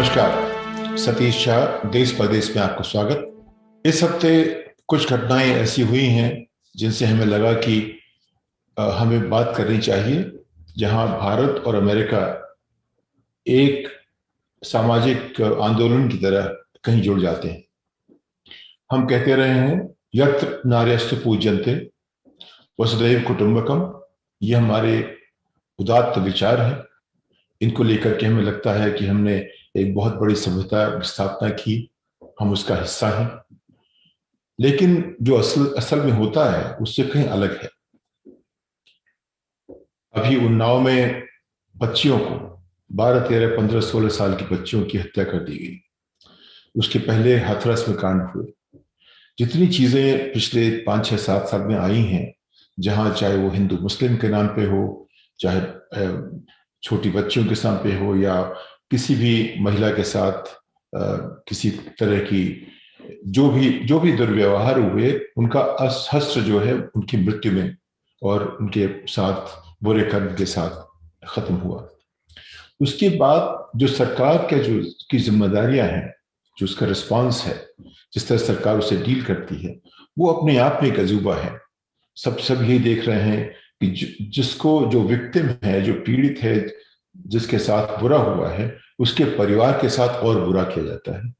नमस्कार, सतीश शाह देश परदेश में आपको स्वागत। इस हफ्ते कुछ घटनाएं ऐसी हुई हैं जिनसे हमें लगा कि हमें बात करनी चाहिए, जहां भारत और अमेरिका एक सामाजिक आंदोलन की तरह कहीं जुड़ जाते हैं। हम कहते रहे हैं यत्र नार्यस्तु पूज्यन्ते वसुधैव कुटुंबकम। ये हमारे उदात्त विचार हैं। इनको लेकर के हमें लगता है कि हमने एक बहुत बड़ी सभ्यता की स्थापना की, हम उसका हिस्सा हैं। लेकिन जो असल असल में होता है उससे कहीं अलग है। अभी उन्नाव में बच्चियों को 12, 13, 15, 16 साल की बच्चियों की हत्या कर दी गई। उसके पहले हाथरस में कांड हुए। जितनी चीजें पिछले 5, 6, 7 साल में आई हैं, जहां चाहे वो हिंदू मुस्लिम के नाम पे हो, चाहे छोटी बच्चियों के नाम पे हो, या किसी भी महिला के साथ किसी तरह की जो भी दुर्व्यवहार हुए, उनका हस्त जो है उनकी मृत्यु में और उनके साथ बुरे कर्म के साथ खत्म हुआ। उसके बाद जो सरकार के जो की जिम्मेदारियां हैं, जो उसका रिस्पांस है, जिस तरह सरकार उसे डील करती है, वो अपने आप में एक अजूबा है। सब यही देख रहे हैं कि जिसको जो विक्टिम है, जो पीड़ित है, जिसके साथ बुरा हुआ है, उसके परिवार के साथ और बुरा किया जाता है,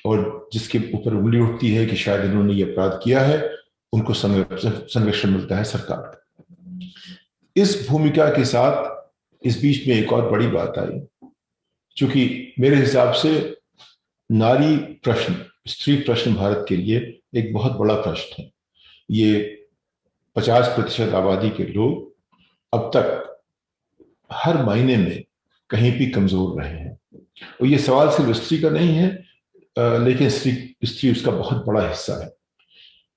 और जिसके ऊपर उंगली उठती है कि शायद इन्होंने ये अपराध किया है, उनको संरक्षण मिलता है सरकार का। इस भूमिका के साथ इस बीच में एक और बड़ी बात आई, क्योंकि मेरे हिसाब से नारी प्रश्न, स्त्री प्रश्न भारत के लिए एक बहुत बड़ा प्रश्न है। ये 50% आबादी के लोग अब तक हर महीने में कहीं भी कमजोर रहे हैं। और ये सवाल सिर्फ स्त्री का नहीं है, लेकिन स्त्री उसका बहुत बड़ा हिस्सा है।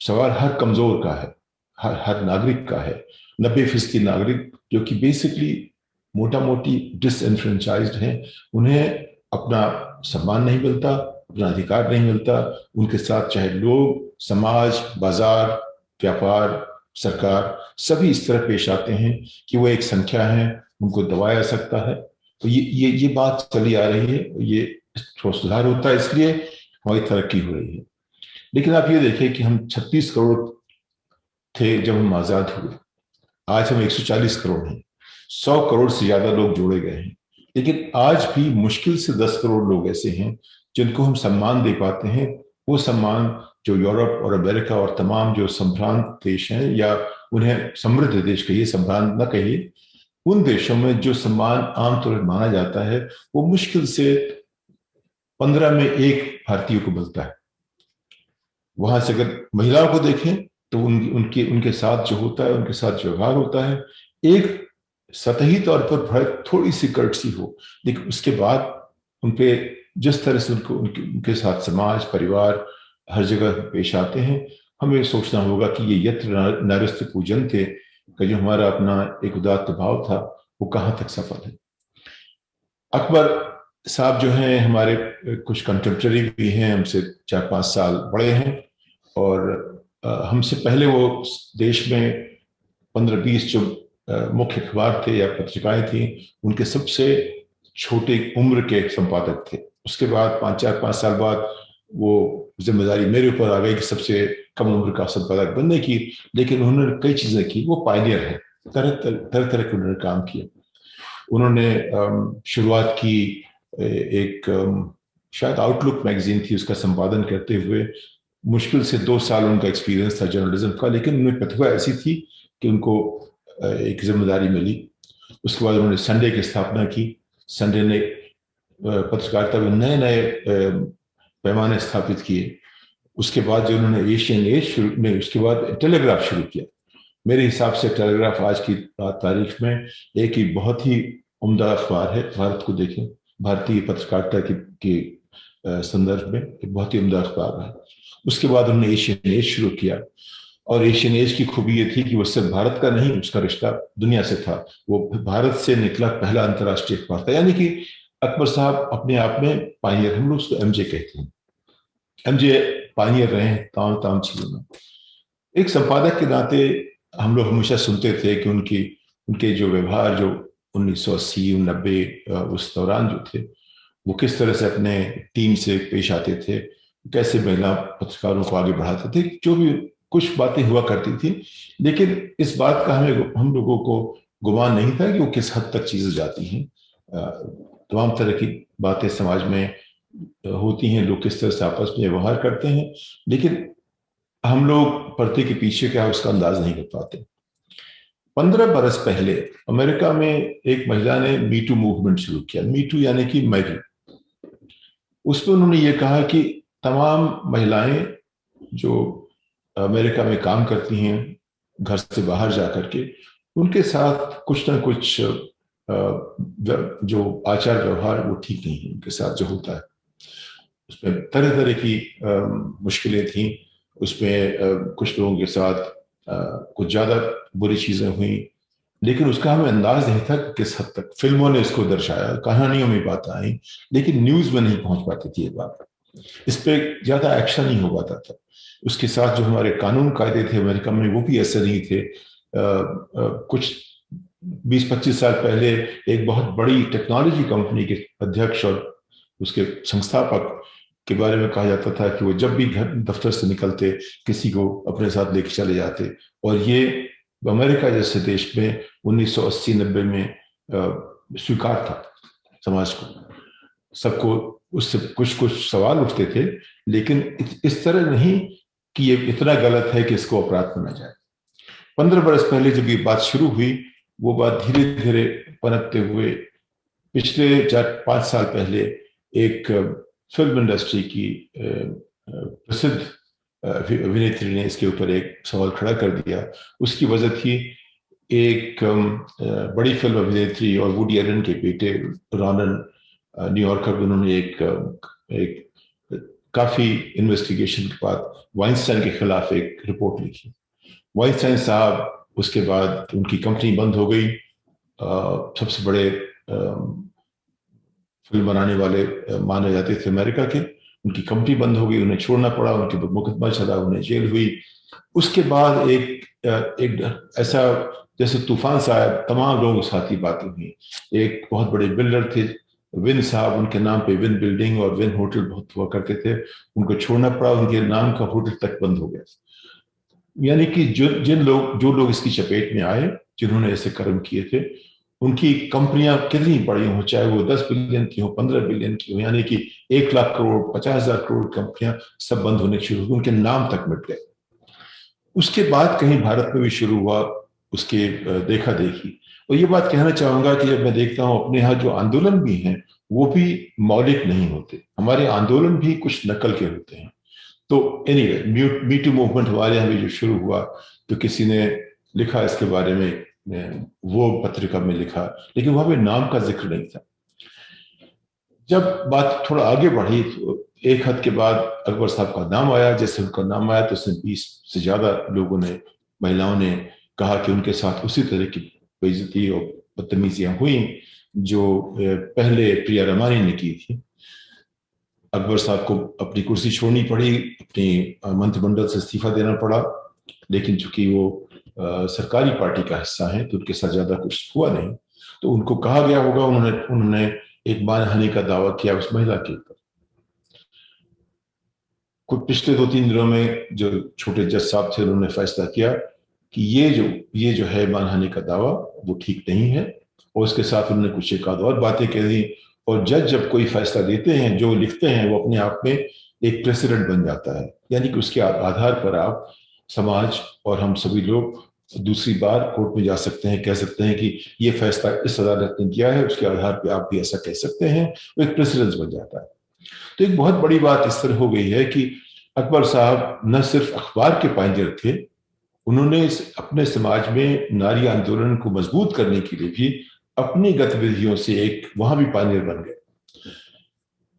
सवाल हर कमजोर का है, हर नागरिक का है। 90% नागरिक जो कि बेसिकली मोटा मोटी डिसएनफ्रेंचाइज्ड हैं, उन्हें अपना सम्मान नहीं मिलता, अपना अधिकार नहीं मिलता। उनके साथ चाहे लोग, समाज, बाजार, व्यापार, सरकार, सभी इस तरह पेश आते हैं कि वो एक संख्या है, उनको दबाया जा सकता है। तो ये बात चली आ रही है। ये थोड़ा सुधार होता है, इसलिए हमारी तरक्की हो रही है। लेकिन आप ये देखिए कि हम 36 करोड़ थे जब हम आजाद हुए, आज हम 140 करोड़ हैं। 100 करोड़ से ज्यादा लोग जोड़े गए हैं। लेकिन आज भी मुश्किल से 10 करोड़ लोग ऐसे हैं जिनको हम सम्मान दे पाते हैं। वो सम्मान जो यूरोप और अमेरिका और तमाम जो संभ्रांत देश हैं, या उन्हें समृद्ध देश कहिए, संभ्रांत न कहिए, उन देशों में जो सम्मान आमतौर पर माना जाता है, वो मुश्किल से 15 में एक भारतीय को मिलता है। वहां से अगर महिलाओं को देखें तो उनके साथ जो होता है, उनके साथ जो व्यवहार होता है, एक सतही तौर पर थोड़ी सी कर्टसी हो, लेकिन उसके बाद उनपे जिस तरह से उनके साथ समाज, परिवार हर जगह पेश आते हैं, हमें सोचना होगा कि ये यत्र नार्यस्तु पूज्यन्ते का जो हमारा अपना एक उदात्त भाव था, वो कहाँ तक सफल है। अकबर साहब जो हैं, हमारे कुछ कंटेम्प्रेरी भी हैं, हमसे 4-5 साल बड़े हैं, और हमसे पहले वो देश में 15-20 जो मुख्य अखबार थे या पत्रिकाएं थी, उनके सबसे छोटे उम्र के संपादक थे। उसके बाद 5 साल बाद वो जिम्मेदारी मेरे ऊपर आ गई कि सबसे कम उम्र का संपादक बनने की। लेकिन उन्होंने कई चीजें की, वो पायनियर है, तरह तरह के उन्होंने काम किया। उन्होंने शुरुआत की एक शायद आउटलुक मैगजीन थी, उसका संपादन करते हुए। मुश्किल से 2 साल उनका एक्सपीरियंस था जर्नलिज्म का, लेकिन उनमें प्रतिभा ऐसी थी कि उनको एक जिम्मेदारी मिली। उसके बाद उन्होंने संडे की स्थापना की। संडे ने पत्रकारिता में नए नए पैमाने स्थापित किए। उसके बाद जो उन्होंने एशियन एज शुरू में, उसके बाद टेलीग्राफ शुरू किया। मेरे हिसाब से टेलीग्राफ आज की तारीख में एक ही बहुत ही उम्दा अखबार है। भारत को देखें, भारतीय पत्रकारिता की संदर्भ में एक बहुत ही उम्दा अखबार है। उसके बाद उन्होंने एशियन एज शुरू किया, और एशियन एज की खूबी ये थी कि वो सिर्फ भारत का नहीं, उसका रिश्ता दुनिया से था। वो भारत से निकला पहला अंतर्राष्ट्रीय अखबार था। यानी कि अकबर साहब अपने आप में पायनियर, हम लोग उसको एमजे कहते हैं, एमजे पायनियर रहे हैं तमाम चीजों में। एक संपादक के नाते हम लोग हमेशा सुनते थे कि उनके जो व्यवहार जो 1980, 90 उस दौरान जो थे, वो किस तरह से अपने टीम से पेश आते थे, कैसे महिला पत्रकारों को आगे बढ़ाते थे, जो भी कुछ बातें हुआ करती थी। लेकिन इस बात का हम लोगों को गुमान नहीं था कि वो किस हद तक चीजें जाती हैं। तमाम तरह की बातें समाज में होती हैं, लोग किस तरह से आपस में व्यवहार करते हैं, लेकिन हम लोग पर्दे के पीछे क्या है उसका अंदाज नहीं कर पाते। 15 बरस पहले अमेरिका में एक महिला ने मीटू मूवमेंट शुरू किया। मीटू यानी कि मैं भी। उसमें उन्होंने ये कहा कि तमाम महिलाएं जो अमेरिका में काम करती हैं घर से बाहर जा करके, उनके साथ कुछ ना कुछ जो आचार व्यवहार वो ठीक नहीं है उनके साथ जो होता है। उसमें तरह तरह की मुश्किलें थी। उसमें कुछ लोगों के साथ कुछ ज़्यादा बुरी चीज़ें हुई, लेकिन उसका हमें अंदाज नहीं था कि किस हद तक। फिल्मों ने इसको दर्शाया, कहानियों में बात आई, लेकिन न्यूज़ में नहीं पहुंच पाती थी ये बात। इस पर ज़्यादा एक्शन नहीं हो पाता था। उसके साथ जो हमारे कानून कायदे थे अमेरिका में वो भी ऐसे नहीं थे। कुछ 20-25 साल पहले एक बहुत बड़ी टेक्नोलॉजी कंपनी के अध्यक्ष और उसके संस्थापक के बारे में कहा जाता था कि वो जब भी घर दफ्तर से निकलते किसी को अपने साथ लेके चले जाते। और ये अमेरिका जैसे देश में 1980-90 में स्वीकार था समाज को। सबको उससे कुछ कुछ सवाल उठते थे, लेकिन इस तरह नहीं कि ये इतना गलत है कि इसको अपराध माना जाए। 15 बरस पहले जब ये बात शुरू हुई, वो बात धीरे धीरे पनपते हुए पिछले 4-5 साल पहले एक फिल्म इंडस्ट्री की प्रसिद्ध अभिनेत्री ने इसके ऊपर एक सवाल खड़ा कर दिया। उसकी वजह थी एक बड़ी फिल्म अभिनेत्री और वुडी एलन के बेटे रॉनन न्यूयॉर्कर। उन्होंने एक काफी इन्वेस्टिगेशन के बाद वाइंस्टाइन के खिलाफ एक रिपोर्ट लिखी। वाइंस्टाइन साहब, उसके बाद उनकी कंपनी बंद हो गई। सबसे बड़े फिल्म बनाने वाले माने जाते थे अमेरिका के, उनकी कंपनी बंद हो गई, उन्हें छोड़ना पड़ा, उनके ऊपर मुकदमा चला, उन्हें जेल हुई। उसके बाद एक ऐसा जैसे तूफान सा आया, तमाम लोगों के साथ ही बातें हुई। एक बहुत बड़े बिल्डर थे विन साहब, उनके नाम पे विन बिल्डिंग और विन होटल बहुत हुआ करते थे, उनको छोड़ना पड़ा, उनके नाम का होटल तक बंद हो गया। यानी कि जो लोग इसकी चपेट में आए, जिन्होंने ऐसे कर्म किए थे, उनकी कंपनियां कितनी बड़ी हो, चाहे वो 10 बिलियन की हो, 15 बिलियन की हो, यानी कि 1 लाख करोड़, 50,000 करोड़ कंपनियां सब बंद होने शुरू हुई, उनके नाम तक मिट गए। उसके बाद कहीं भारत में भी शुरू हुआ उसके देखा देखी। और ये बात कहना चाहूंगा कि जब मैं देखता हूँ अपने यहाँ जो आंदोलन भी हैं वो भी मौलिक नहीं होते, हमारे आंदोलन भी कुछ नकल के होते हैं। तो एनीवे, मी टू मूवमेंट हमारे यहाँ भी जो शुरू हुआ, तो किसी ने लिखा इसके बारे में, वो पत्रिका में लिखा, लेकिन वहां पे नाम का जिक्र नहीं था। जब बात थोड़ा आगे बढ़ी तो एक हद के बाद अकबर साहब का नाम आया। जैसे उनका नाम आया तो उसने 20 से ज्यादा लोगों ने, महिलाओं ने कहा कि उनके साथ उसी तरह की बेइज्जती और बदतमीजियां हुई जो पहले प्रिया रमानी ने की थी। अकबर साहब को अपनी कुर्सी छोड़नी पड़ी, अपनी मंत्रिमंडल से इस्तीफा देना पड़ा, लेकिन चूंकि वो सरकारी पार्टी का हिस्सा है तो उनके साथ ज्यादा कुछ हुआ नहीं। तो उनको कहा गया होगा, उन्होंने एक मानहानि का दावा किया उस महिला के ऊपर। कुछ पिछले 2-3 दिनों में जो छोटे जज साहब थे उन्होंने फैसला किया कि ये जो है मानहानि का दावा वो ठीक नहीं है, और उसके साथ उन्होंने कुछ एक आध और बातें कह दी। और जज जब कोई फैसला देते हैं, जो लिखते हैं वो अपने आप में एक प्रेसिडेंट बन जाता है, यानी कि उसके आधार पर आप समाज और हम सभी लोग दूसरी बार कोर्ट में जा सकते हैं, कह सकते हैं कि ये फैसला इस अदालत ने किया है, उसके आधार पर आप भी ऐसा कह सकते हैं। वो एक प्रेसिडेंस बन जाता है। तो एक बहुत बड़ी बात इस तरह हो गई है कि अकबर साहब न सिर्फ अखबार के पायनियर थे, उन्होंने अपने समाज में नारी आंदोलन को मजबूत करने के लिए भी अपनी गतिविधियों से एक वहां भी पायनियर बन गए।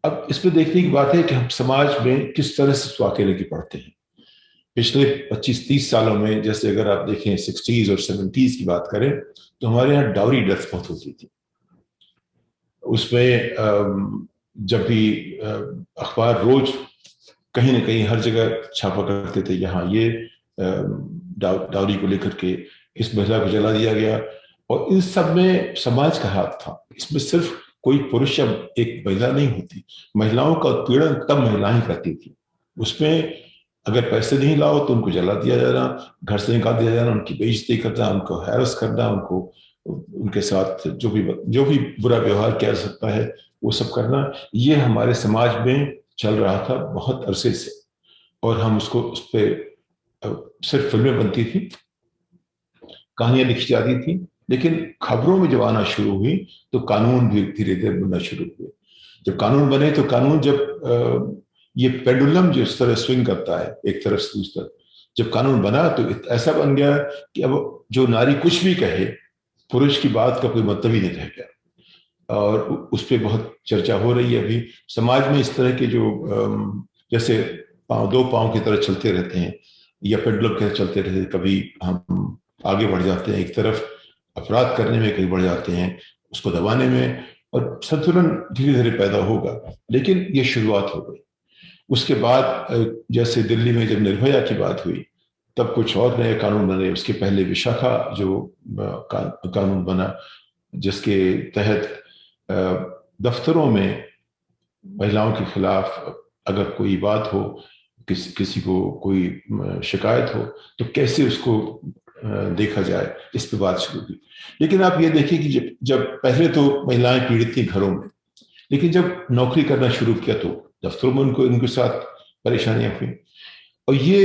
अब इसमें देखने की बात है कि हम समाज में किस तरह से स्वाके लेके पढ़ते हैं। पिछले 25-30 सालों में, जैसे अगर आप देखें 60s और 70s की बात करें, तो हमारे यहाँ डाउरी डेथ बहुत होती थी। उसमें जब भी अखबार रोज कहीं ना कहीं हर जगह छापा करते थे, यहाँ ये डाउरी को लेकर के इस महिला को जला दिया गया, और इन सब में समाज का हाथ था। इसमें सिर्फ कोई पुरुष अब एक महिला नहीं होती। महिलाओं का उत्पीड़न तब महिलाएं करती थी। उसमें अगर पैसे नहीं लाओ तो उनको जला दिया जाना, घर से निकाल दिया जाना, उनकी बेइज्जती करना, उनको हैरस करना, उनको उनके साथ जो भी बुरा व्यवहार किया जा सकता है वो सब करना। ये हमारे समाज में चल रहा था बहुत अरसे से, और हम उस पर सिर्फ फिल्में बनती थी, कहानियां लिखी जाती थी, लेकिन खबरों में जब आना शुरू हुई तो कानून भी धीरे धीरे बनना शुरू हुए। जब कानून बने तो कानून जब ये पेंडुलम जो इस तरह स्विंग करता है एक तरफ से दूसरी तरफ, जब कानून बना तो ऐसा बन गया कि अब जो नारी कुछ भी कहे, पुरुष की बात का कोई मतलब ही नहीं रह गया। और उस पर बहुत चर्चा हो रही है अभी समाज में। इस तरह के जो जैसे दो पांव की तरह चलते रहते हैं या पेंडुलम की तरह चलते रहते हैं, कभी हम आगे बढ़ जाते हैं एक तरफ अपराध करने में, कहीं बढ़ जाते हैं उसको दबाने में, और संतुलन धीरे धीरे पैदा होगा। लेकिन ये शुरुआत हो गई। उसके बाद जैसे दिल्ली में जब निर्भया की बात हुई तब कुछ और नए कानून बने। उसके पहले विशाखा जो कानून बना, जिसके तहत दफ्तरों में महिलाओं के खिलाफ अगर कोई बात हो, किसी को कोई शिकायत हो तो कैसे उसको देखा जाए, इस पर बात शुरू हुई। लेकिन आप ये देखिए कि जब पहले तो महिलाएं पीड़ित थी घरों में, लेकिन जब नौकरी करना शुरू किया तो दफ्तरों में उनको इनके साथ परेशानियां हुई। और ये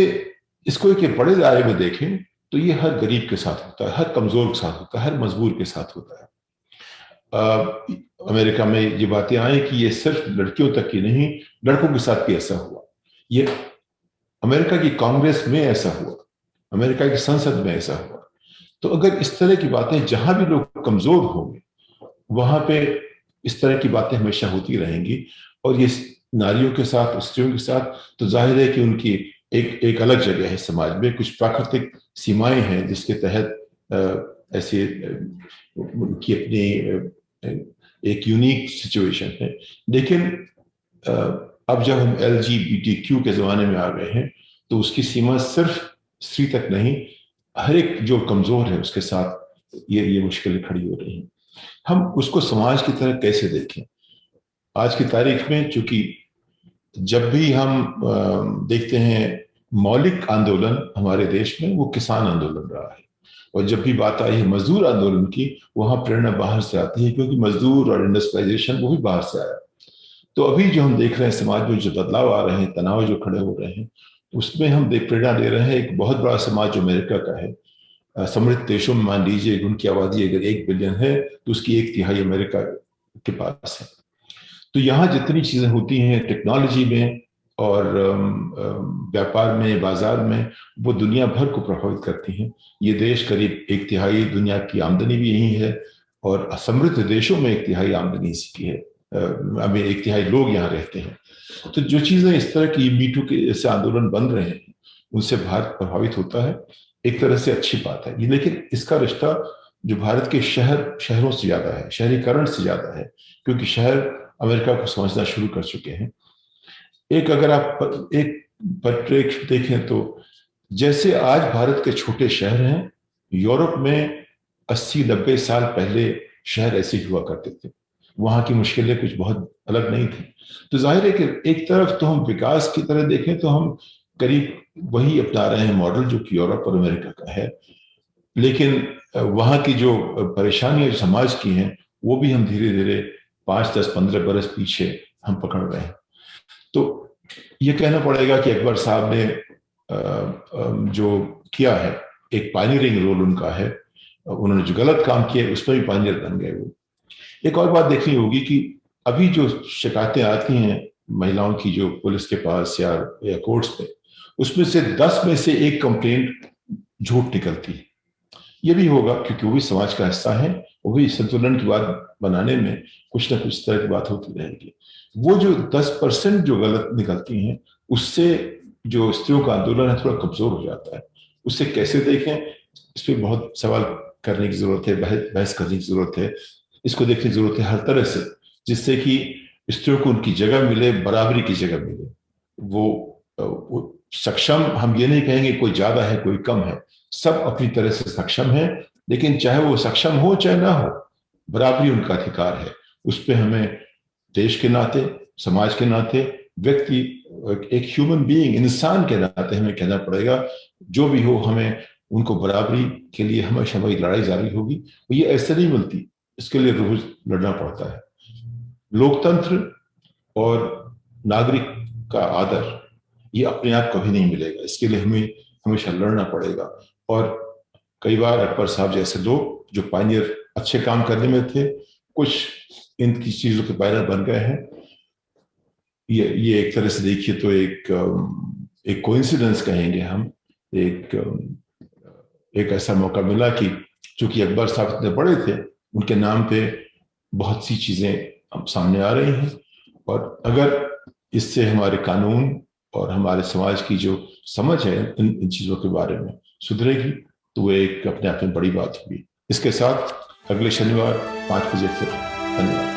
इसको एक बड़े दायरे में देखें तो ये हर गरीब के साथ होता है, हर कमजोर के साथ होता है, हर मजबूर के साथ होता है। अमेरिका में ये बातें आई कि ये सिर्फ लड़कियों तक की नहीं, लड़कों के साथ भी ऐसा हुआ। ये अमेरिका की कांग्रेस में ऐसा हुआ, अमेरिका की संसद में ऐसा हुआ। तो अगर इस तरह की बातें, जहां भी लोग कमजोर होंगे वहां पे इस तरह की बातें हमेशा होती रहेंगी। और ये नारियों के साथ, स्त्रियों के साथ तो जाहिर है कि उनकी एक अलग जगह है समाज में, कुछ प्राकृतिक सीमाएं हैं जिसके तहत ऐसे उनकी अपनी एक यूनिक सिचुएशन है। लेकिन अब जब हम LGBTQ के जमाने में आ गए हैं तो उसकी सीमा सिर्फ स्त्री तक नहीं, हर एक जो कमजोर है उसके साथ ये मुश्किलें खड़ी हो रही हैं। हम उसको समाज की तरह कैसे देखें आज की तारीख में? चूंकि जब भी हम देखते हैं मौलिक आंदोलन हमारे देश में, वो किसान आंदोलन रहा है। और जब भी बात आई है मजदूर आंदोलन की, वहां प्रेरणा बाहर से आती है, क्योंकि मजदूर और इंडस्ट्रियलाइजेशन वो भी बाहर से आया। तो अभी जो हम देख रहे हैं समाज में जो बदलाव आ रहे हैं, तनाव जो खड़े हो रहे हैं, उसमें हम प्रेरणा ले रहे हैं एक बहुत बड़ा समाज जो अमेरिका का है। समृद्ध देशों में मान लीजिए उनकी आबादी अगर 1 बिलियन है तो उसकी 1/3 अमेरिका के पास है। तो यहाँ जितनी चीजें होती हैं टेक्नोलॉजी में और व्यापार में, बाजार में, वो दुनिया भर को प्रभावित करती हैं। ये देश करीब 1/3 दुनिया की आमदनी भी यही है, और समृद्ध देशों में 1/3 आमदनी इसकी है। अभी 1/3 लोग यहाँ रहते हैं। तो जो चीजें इस तरह की मीटू के जैसे आंदोलन बन रहे हैं उनसे भारत प्रभावित होता है, एक तरह से अच्छी बात है। लेकिन इसका रिश्ता जो भारत के शहरों से ज्यादा है, शहरीकरण से ज्यादा है, क्योंकि शहर अमेरिका को समझना शुरू कर चुके हैं। अगर आप एक परिप्रेक्ष्य देखें तो जैसे आज भारत के छोटे शहर हैं, यूरोप में 80-90 साल पहले शहर ऐसे ही हुआ करते थे। वहां की मुश्किलें कुछ बहुत अलग नहीं थी। तो जाहिर है कि एक तरफ तो हम विकास की तरह देखें तो हम करीब वही अपना रहे हैं मॉडल जो कि यूरोप और अमेरिका का है, लेकिन वहां की जो परेशानियां समाज की हैं वो भी हम धीरे धीरे 5, 10, 15 बरस पीछे हम पकड़ रहे हैं। तो ये कहना पड़ेगा कि अकबर साहब ने जो किया है, एक पायनियरिंग रोल उनका है। उन्होंने जो गलत काम किए उसमें भी पायनियर बन गए वो। एक और बात देखनी होगी कि अभी जो शिकायतें आती हैं महिलाओं की जो पुलिस के पास या कोर्ट्स पे, उसमें से 10 में से 1 कंप्लेंट झूठ निकलती है। ये भी होगा क्योंकि वो भी समाज का हिस्सा है, वो भी संतुलन की बात बनाने में कुछ ना कुछ तरह की बात होती रहेगी। वो जो 10% जो गलत निकलती हैं, उससे जो स्त्रियों का आंदोलन है थोड़ा कमजोर हो जाता है। उससे कैसे देखें, इस पर बहुत सवाल करने की जरूरत है, बहस करने की जरूरत है। इसको देखने की जरूरत है हर तरह से, जिससे कि स्त्रियों को उनकी जगह मिले, बराबरी की जगह मिले। वो सक्षम, हम ये नहीं कहेंगे कोई ज्यादा है कोई कम है, सब अपनी तरह से सक्षम है। लेकिन चाहे वो सक्षम हो चाहे ना हो, बराबरी उनका अधिकार है। उस पर हमें देश के नाते, समाज के नाते, व्यक्ति, एक ह्यूमन बीइंग, इंसान के नाते हमें कहना पड़ेगा, जो भी हो हमें उनको बराबरी के लिए हमेशा वही लड़ाई जारी होगी। ये ऐसे नहीं मिलती, इसके लिए रोज लड़ना पड़ता है। लोकतंत्र और नागरिक का आदर ये अपने आप कभी नहीं मिलेगा, इसके लिए हमें हमेशा लड़ना पड़ेगा। और कई बार अकबर साहब जैसे लोग जो पायनियर अच्छे काम करने में थे, कुछ इनकी चीजों के पैरवी बन गए हैं। ये एक तरह से देखिए तो एक कोइंसिडेंस कहेंगे हम। एक ऐसा मौका मिला कि चूंकि अकबर साहब इतने बड़े थे, उनके नाम पे बहुत सी चीजें अब सामने आ रही हैं। और अगर इससे हमारे कानून और हमारे समाज की जो समझ है इन चीजों के बारे में सुधरेगी, तो वो एक अपने आप में बड़ी बात होगी। इसके साथ अगले शनिवार 5 बजे फिर। धन्यवाद।